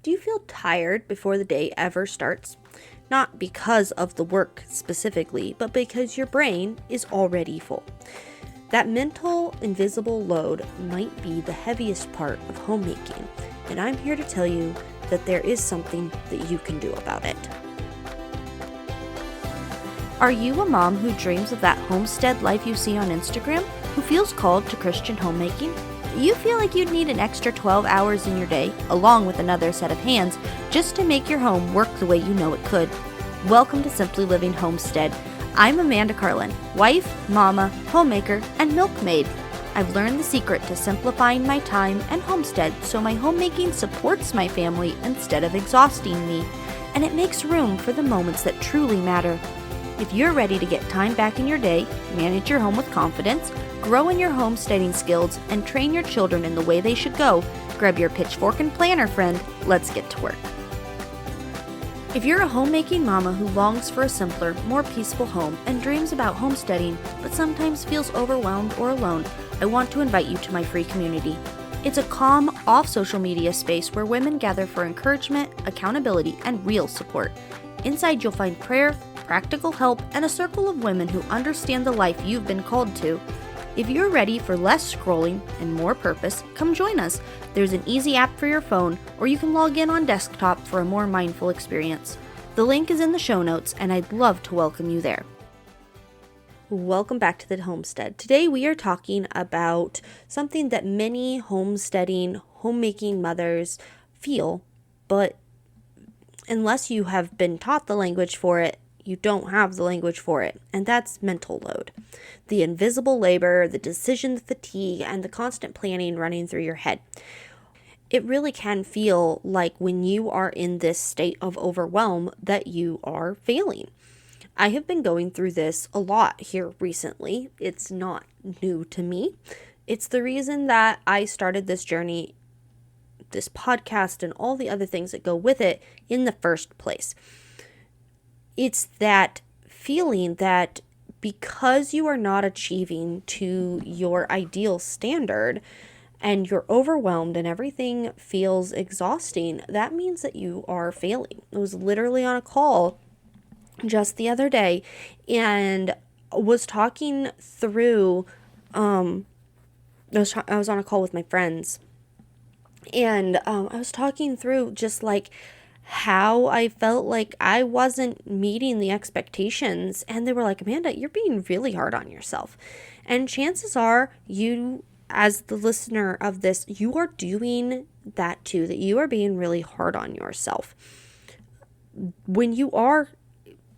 Do you feel tired before the day ever starts? Not because of the work specifically, but because your brain is already full. That mental, invisible load might be the heaviest part of homemaking, and I'm here to tell you that there is something that you can do about it. Are you a mom who dreams of that homestead life you see on Instagram, who feels called to Christian homemaking? You feel like you'd need an extra 12 hours in your day, along with another set of hands, just to make your home work the way you know it could. Welcome to Simply Living Homestead. I'm Amanda Carlin, wife, mama, homemaker, and milkmaid. I've learned the secret to simplifying my time and homestead so my homemaking supports my family instead of exhausting me, and it makes room for the moments that truly matter. If you're ready to get time back in your day, manage your home with confidence, grow in your homesteading skills, and train your children in the way they should go, grab your pitchfork and planner, friend. Let's get to work. If you're a homemaking mama who longs for a simpler, more peaceful home and dreams about homesteading, but sometimes feels overwhelmed or alone, I want to invite you to my free community. It's a calm, off-social media space where women gather for encouragement, accountability, and real support. Inside you'll find prayer, practical help, and a circle of women who understand the life you've been called to. If you're ready for less scrolling and more purpose, come join us. There's an easy app for your phone, or you can log in on desktop for a more mindful experience. The link is in the show notes, and I'd love to welcome you there. Welcome back to the Homestead. Today we are talking about something that many homesteading, homemaking mothers feel, but unless you have been taught the language for it, you don't have the language for it, and that's mental load. The invisible labor, the decision fatigue, and the constant planning running through your head. It really can feel like when you are in this state of overwhelm that you are failing. I have been going through this a lot here recently. It's not new to me. It's the reason that I started this journey, this podcast, and all the other things that go with it in the first place. It's that feeling that because you are not achieving to your ideal standard and you're overwhelmed and everything feels exhausting, that means that you are failing. I was literally on a call just the other day and was talking through, I was on a call with my friends, and I was talking through just like how I felt like I wasn't meeting the expectations, and they were like, Amanda, you're being really hard on yourself. And chances are you, as the listener of this, you are doing that too, that you are being really hard on yourself. When you are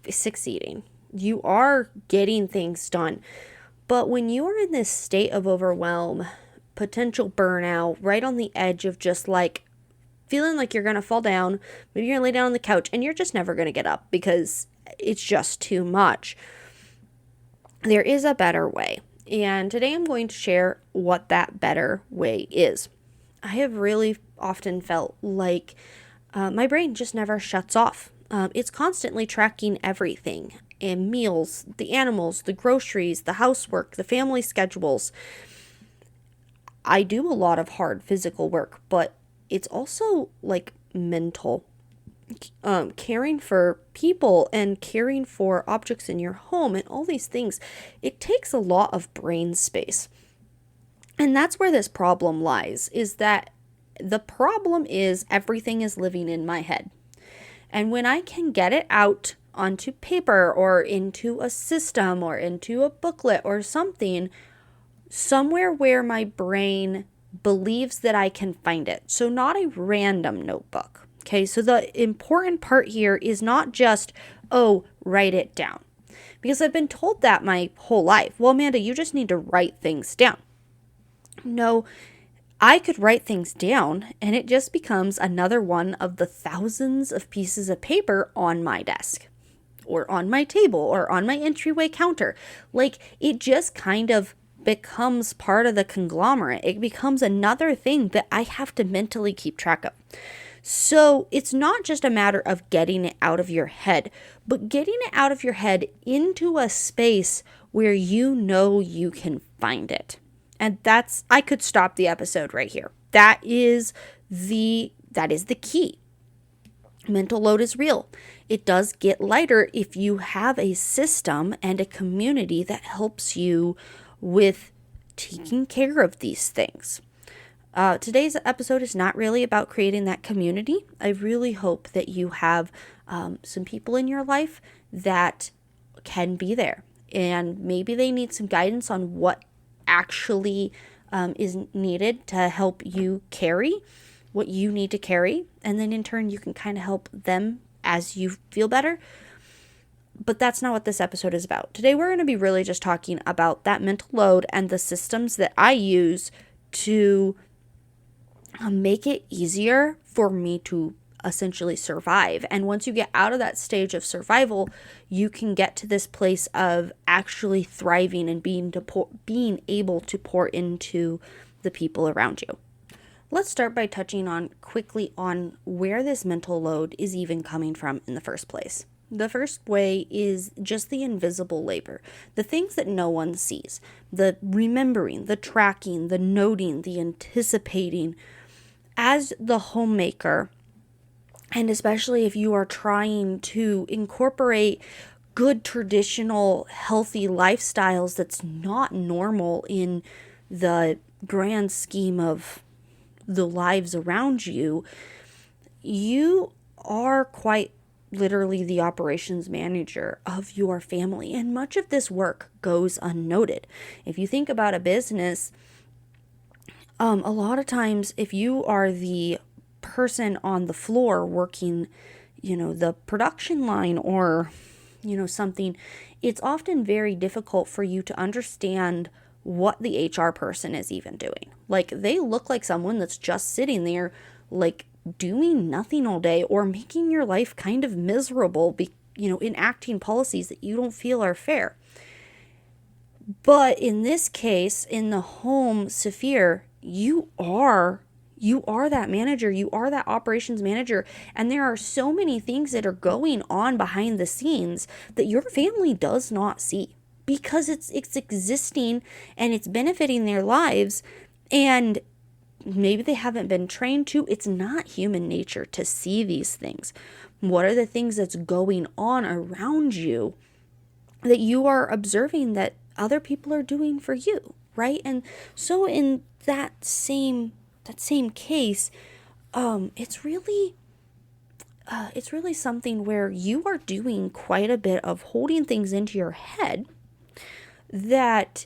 succeeding, you are getting things done, but when you are in this state of overwhelm, potential burnout, right on the edge of just like feeling like you're going to fall down, maybe you're going to lay down on the couch and you're just never going to get up because it's just too much. There is a better way. And today I'm going to share what that better way is. I have really often felt like my brain just never shuts off. It's constantly tracking everything, and meals, the animals, the groceries, the housework, the family schedules. I do a lot of hard physical work, but it's also like mental, caring for people and caring for objects in your home and all these things. It takes a lot of brain space. And that's where this problem lies, is that the problem is everything is living in my head. And when I can get it out onto paper or into a system or into a booklet or something, somewhere where my brain believes that I can find it. So not a random notebook. Okay, so the important part here is not just, write it down. Because I've been told that my whole life. Well, Amanda, you just need to write things down. No, I could write things down and it just becomes another one of the thousands of pieces of paper on my desk or on my table or on my entryway counter. Like, it just kind of becomes part of the conglomerate. It becomes another thing that I have to mentally keep track of. So it's not just a matter of getting it out of your head, but getting it out of your head into a space where you know you can find it. And I could stop the episode right here. That is the key. Mental load is real. It does get lighter if you have a system and a community that helps you with taking care of these things. Today's episode is not really about creating that community. I really hope that you have some people in your life that can be there, and maybe they need some guidance on what actually is needed to help you carry what you need to carry, and then in turn you can kind of help them as you feel better. But that's not what this episode is about. Today we're going to be really just talking about that mental load and the systems that I use to make it easier for me to essentially survive. And once you get out of that stage of survival, you can get to this place of actually thriving and being able to pour into the people around you. Let's start by touching on quickly on where this mental load is even coming from in the first place. The first way is just the invisible labor, the things that no one sees, the remembering, the tracking, the noting, the anticipating. As the homemaker, and especially if you are trying to incorporate good traditional healthy lifestyles that's not normal in the grand scheme of the lives around you, you are quite literally the operations manager of your family. And much of this work goes unnoted. If you think about a business, a lot of times if you are the person on the floor working, the production line or, something, it's often very difficult for you to understand what the HR person is even doing. Like, they look like someone that's just sitting there, like, doing nothing all day or making your life kind of miserable, enacting policies that you don't feel are fair. But in this case, in the home sphere, you are that manager, you are that operations manager, and there are so many things that are going on behind the scenes that your family does not see, because it's existing and it's benefiting their lives, and maybe they haven't been trained to. It's not human nature to see these things. What are the things that's going on around you that you are observing that other people are doing for you, right? And so in that same case, it's really something where you are doing quite a bit of holding things into your head that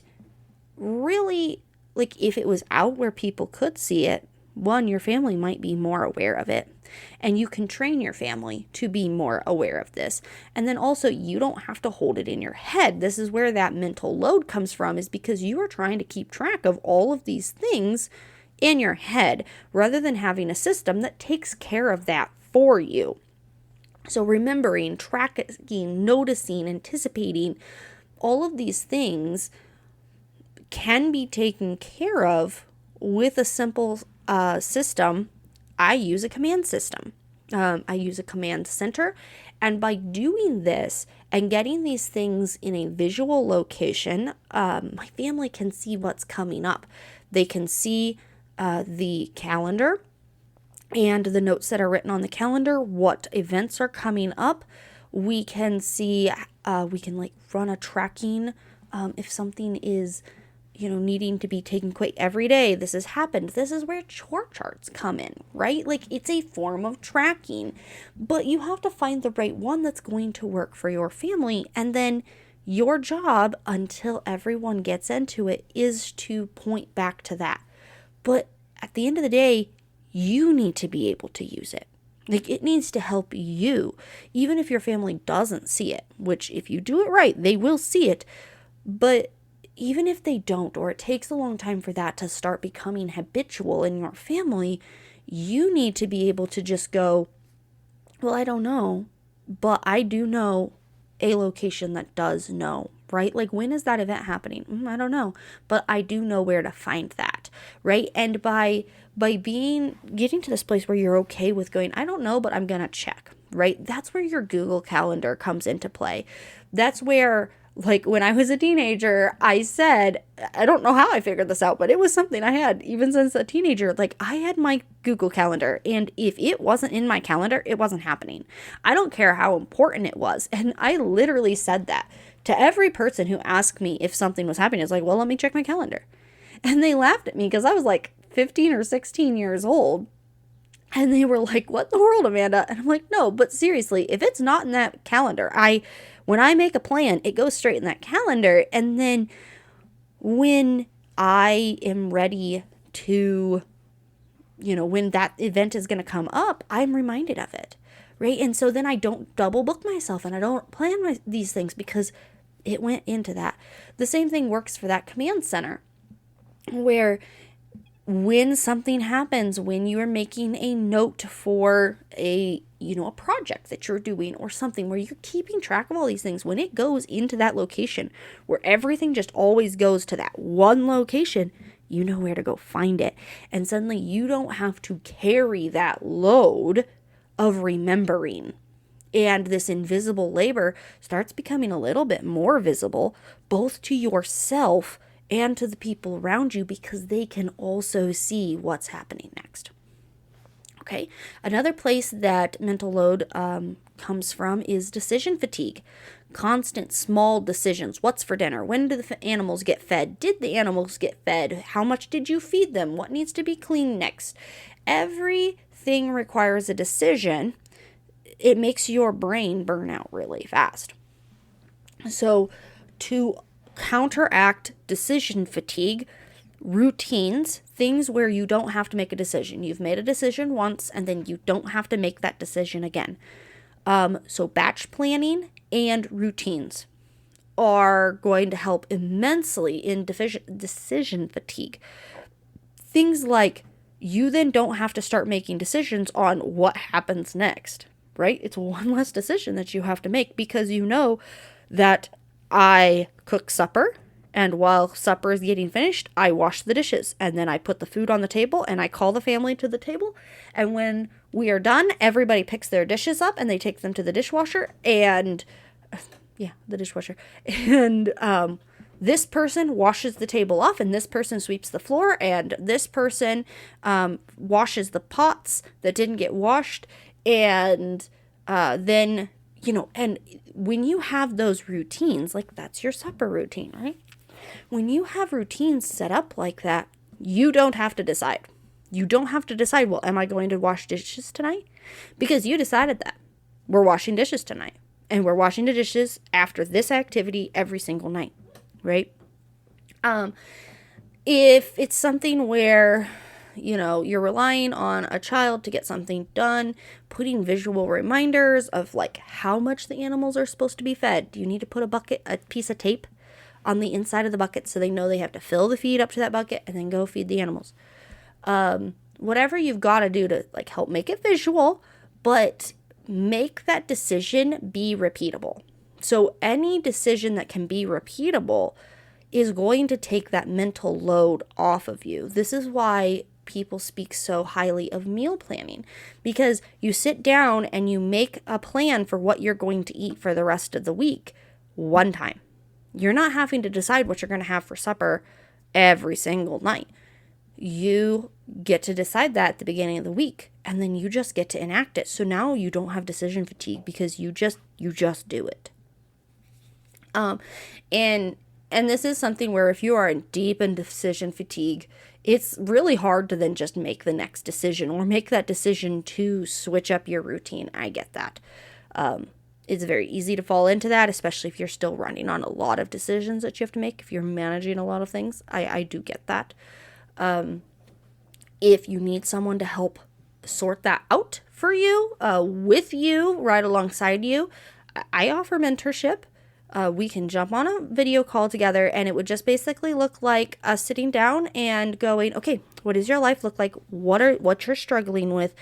really, like, if it was out where people could see it, one, your family might be more aware of it, and you can train your family to be more aware of this. And then also, you don't have to hold it in your head. This is where that mental load comes from, is because you are trying to keep track of all of these things in your head rather than having a system that takes care of that for you. So remembering, tracking, noticing, anticipating, all of these things can be taken care of with a simple system. I use a command system. I use a command center. And by doing this and getting these things in a visual location, my family can see what's coming up. They can see the calendar and the notes that are written on the calendar, what events are coming up. We can see, we can run a tracking if something is needing to be taken quick every day. This has happened. This is where chore charts come in, right? Like, it's a form of tracking, but you have to find the right one that's going to work for your family. And then your job, until everyone gets into it, is to point back to that. But at the end of the day, you need to be able to use it. Like, it needs to help you, even if your family doesn't see it, which if you do it right, they will see it. But even if they don't, or it takes a long time for that to start becoming habitual in your family, you need to be able to just go, well, I don't know, but I do know a location that does know, right? Like, when is that event happening? I don't know, but I do know where to find that, right? And by getting to this place where you're okay with going, I don't know, but I'm going to check, right? That's where your Google Calendar comes into play. That's where Like when I was a teenager, I said, I don't know how I figured this out, but it was something I had even since a teenager. Like I had my Google Calendar, and if it wasn't in my calendar, it wasn't happening. I don't care how important it was. And I literally said that to every person who asked me if something was happening. It's like, well, let me check my calendar. And they laughed at me because I was like 15 or 16 years old. And they were like, what in the world, Amanda? And I'm like, no, but seriously, if it's not in that calendar, when I make a plan, it goes straight in that calendar. And then when I am ready to, when that event is going to come up, I'm reminded of it, right? And so then I don't double book myself and I don't plan these things because it went into that. The same thing works for that command center, where when something happens, when you are making a note for a project that you're doing or something, where you're keeping track of all these things, when it goes into that location where everything just always goes to that one location, you know where to go find it. And suddenly you don't have to carry that load of remembering. And this invisible labor starts becoming a little bit more visible, both to yourself and to the people around you, because they can also see what's happening next. Okay, another place that mental load comes from is decision fatigue. Constant small decisions. What's for dinner? When do the animals get fed? Did the animals get fed? How much did you feed them? What needs to be cleaned next? Everything requires a decision. It makes your brain burn out really fast. So to counteract decision fatigue, routines, things where you don't have to make a decision. You've made a decision once and then you don't have to make that decision again. So batch planning and routines are going to help immensely in decision fatigue. Things like you then don't have to start making decisions on what happens next, right? It's one less decision that you have to make because you know that I cook supper, and while supper is getting finished, I wash the dishes, and then I put the food on the table, and I call the family to the table, and when we are done, everybody picks their dishes up, and they take them to the dishwasher, and, the dishwasher, and this person washes the table off, and this person sweeps the floor, and this person washes the pots that didn't get washed, and then and when you have those routines, like that's your supper routine, right? When you have routines set up like that, you don't have to decide. You don't have to decide, well, am I going to wash dishes tonight? Because you decided that. We're washing dishes tonight. And we're washing the dishes after this activity every single night, right? If it's something where you're relying on a child to get something done, putting visual reminders of like how much the animals are supposed to be fed. Do you need to put a piece of tape on the inside of the bucket so they know they have to fill the feed up to that bucket and then go feed the animals? Whatever you've got to do to like help make it visual, but make that decision be repeatable. So any decision that can be repeatable is going to take that mental load off of you. This is why people speak so highly of meal planning, because you sit down and you make a plan for what you're going to eat for the rest of the week one time. You're not having to decide what you're going to have for supper every single night. You get to decide that at the beginning of the week, and then you just get to enact it. So now you don't have decision fatigue because you just do it. And this is something where if you are deep in decision fatigue, it's really hard to then just make the next decision or make that decision to switch up your routine. I get that. It's very easy to fall into that, especially if you're still running on a lot of decisions that you have to make, if you're managing a lot of things. I do get that. If you need someone to help sort that out for you, with you, right alongside you, I offer mentorship. We can jump on a video call together, and it would just basically look like us sitting down and going, okay, what does your life look like? What you're struggling with?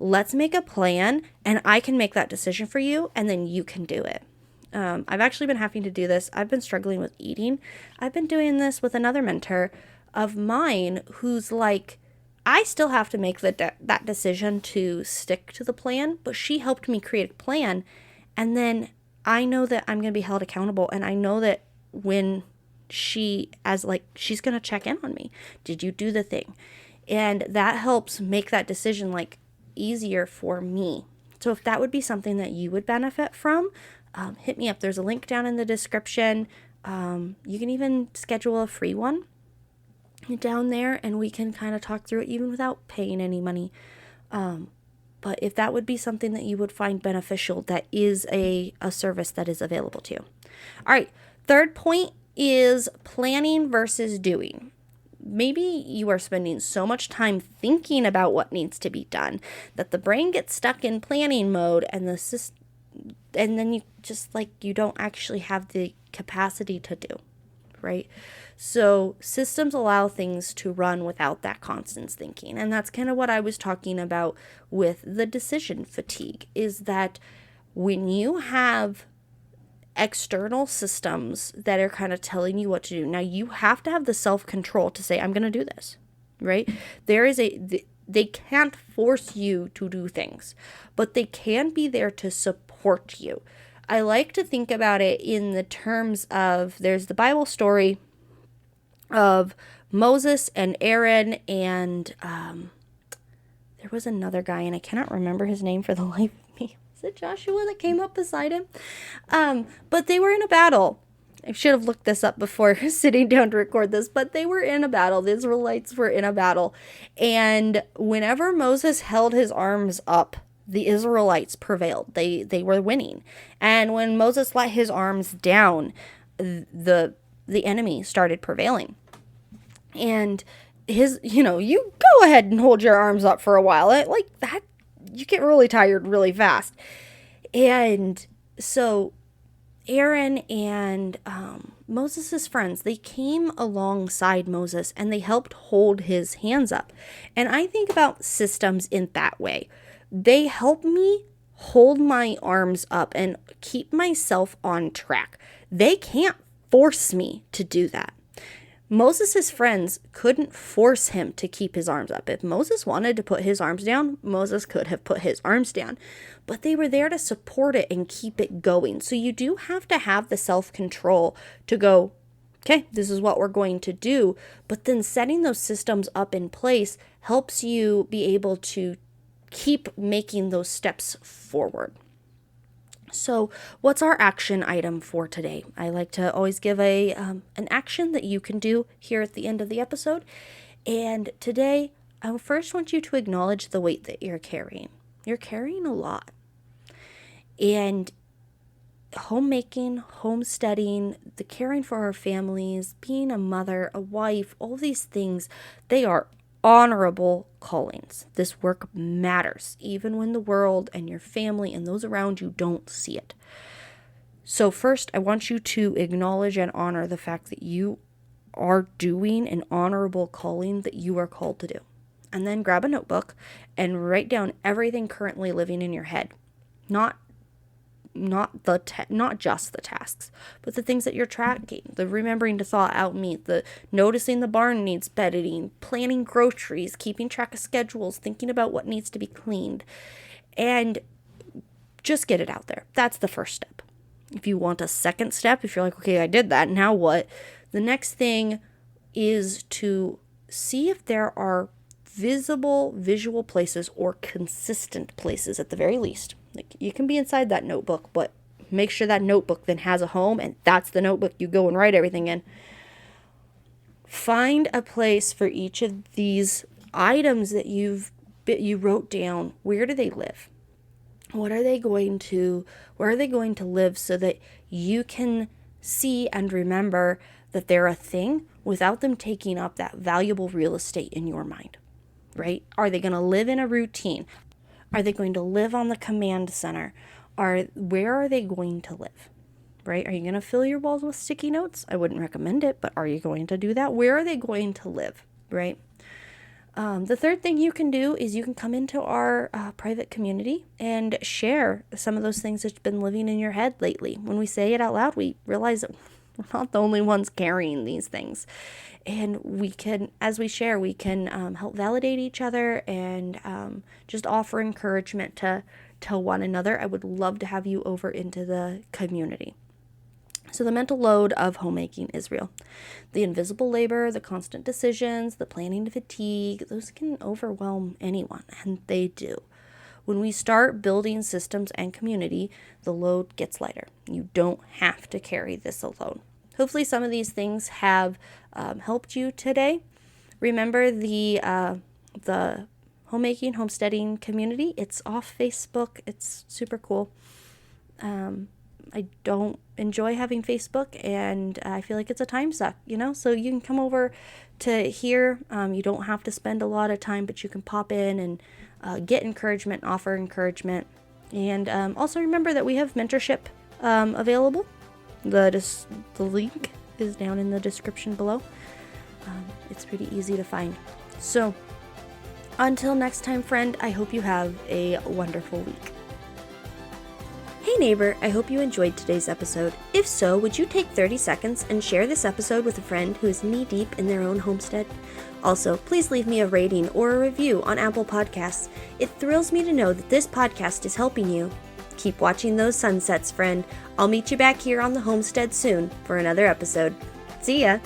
Let's make a plan, and I can make that decision for you, and then you can do it. I've actually been having to do this. I've been struggling with eating. I've been doing this with another mentor of mine who's like, I still have to make that decision to stick to the plan, but she helped me create a plan, and then I know that I'm going to be held accountable, and I know that when she's going to check in on me. Did you do the thing? And that helps make that decision like easier for me. So if that would be something that you would benefit from, hit me up. There's a link down in the description. You can even schedule a free one down there, and we can kind of talk through it even without paying any money. But if that would be something that you would find beneficial, that is a service that is available to you. All right. Third point is planning versus doing. Maybe you are spending so much time thinking about what needs to be done that the brain gets stuck in planning mode, and then you just you don't actually have the capacity to do, right? So systems allow things to run without that constant thinking. And that's kind of what I was talking about with the decision fatigue, is that when you have external systems that are kind of telling you what to do, now you have to have the self-control to say, I'm going to do this, right? They can't force you to do things, but they can be there to support you. I like to think about it in the terms of, there's the Bible story of Moses and Aaron, and there was another guy, and I cannot remember his name for the life of me. Is it Joshua that came up beside him? But they were in a battle. I should have looked this up before sitting down to record this, but they were in a battle. The Israelites were in a battle. And whenever Moses held his arms up, the Israelites prevailed. They were winning. And when Moses let his arms down, the enemy started prevailing. And you go ahead and hold your arms up for a while. That, you get really tired really fast. And so Aaron and Moses' friends, they came alongside Moses and they helped hold his hands up. And I think about systems in that way. They help me hold my arms up and keep myself on track. They can't force me to do that. Moses' friends couldn't force him to keep his arms up. If Moses wanted to put his arms down, Moses could have put his arms down. But they were there to support it and keep it going. So you do have to have the self-control to go, okay, this is what we're going to do. But then setting those systems up in place helps you be able to keep making those steps forward. So what's our action item for today? I like to always give an action that you can do here at the end of the episode. And today, I first want you to acknowledge the weight that you're carrying. You're carrying a lot. And homemaking, homesteading, the caring for our families, being a mother, a wife, all these things, they are honorable callings. This work matters, even when the world and your family and those around you don't see it. So first, I want you to acknowledge and honor the fact that you are doing an honorable calling that you are called to do. And then grab a notebook and write down everything currently living in your head. Not just the tasks, but the things that you're tracking, the remembering to thaw out meat, the noticing the barn needs bedding, planning groceries, keeping track of schedules, thinking about what needs to be cleaned, and just get it out there. That's the first step. If you want a second step, if you're like, okay, I did that, now what? The next thing is to see if there are visual places or consistent places at the very least. Like, you can be inside that notebook, but make sure that notebook then has a home, and that's the notebook you go and write everything in. Find a place for each of these items that you wrote down. Where do they live? Where are they going to live, so that you can see and remember that they're a thing without them taking up that valuable real estate in your mind, right? Are they going to live in a routine? Are they going to live on the command center? Where are they going to live, right? Are you going to fill your walls with sticky notes? I wouldn't recommend it, but are you going to do that? Where are they going to live, right? The third thing you can do is you can come into our private community and share some of those things that's been living in your head lately. When we say it out loud, we realize that we're not the only ones carrying these things. And we can, as we share, we can help validate each other and just offer encouragement to one another. I would love to have you over into the community. So the mental load of homemaking is real. The invisible labor, the constant decisions, the planning fatigue, those can overwhelm anyone, and they do. When we start building systems and community, the load gets lighter. You don't have to carry this alone. Hopefully some of these things have helped you today. Remember the homemaking, homesteading community. It's off Facebook. It's super cool. I don't enjoy having Facebook, and I feel like it's a time suck, so you can come over to here. You don't have to spend a lot of time, but you can pop in and get encouragement, offer encouragement. And also remember that we have mentorship available. The link is down in the description below. It's pretty easy to find. So until next time, friend, I hope you have a wonderful week. Hey neighbor, I hope you enjoyed today's episode. If so, would you take 30 seconds and share this episode with a friend who is knee-deep in their own homestead? Also, please leave me a rating or a review on Apple Podcasts. It thrills me to know that this podcast is helping you. Keep watching those sunsets, friend. I'll meet you back here on the homestead soon for another episode. See ya!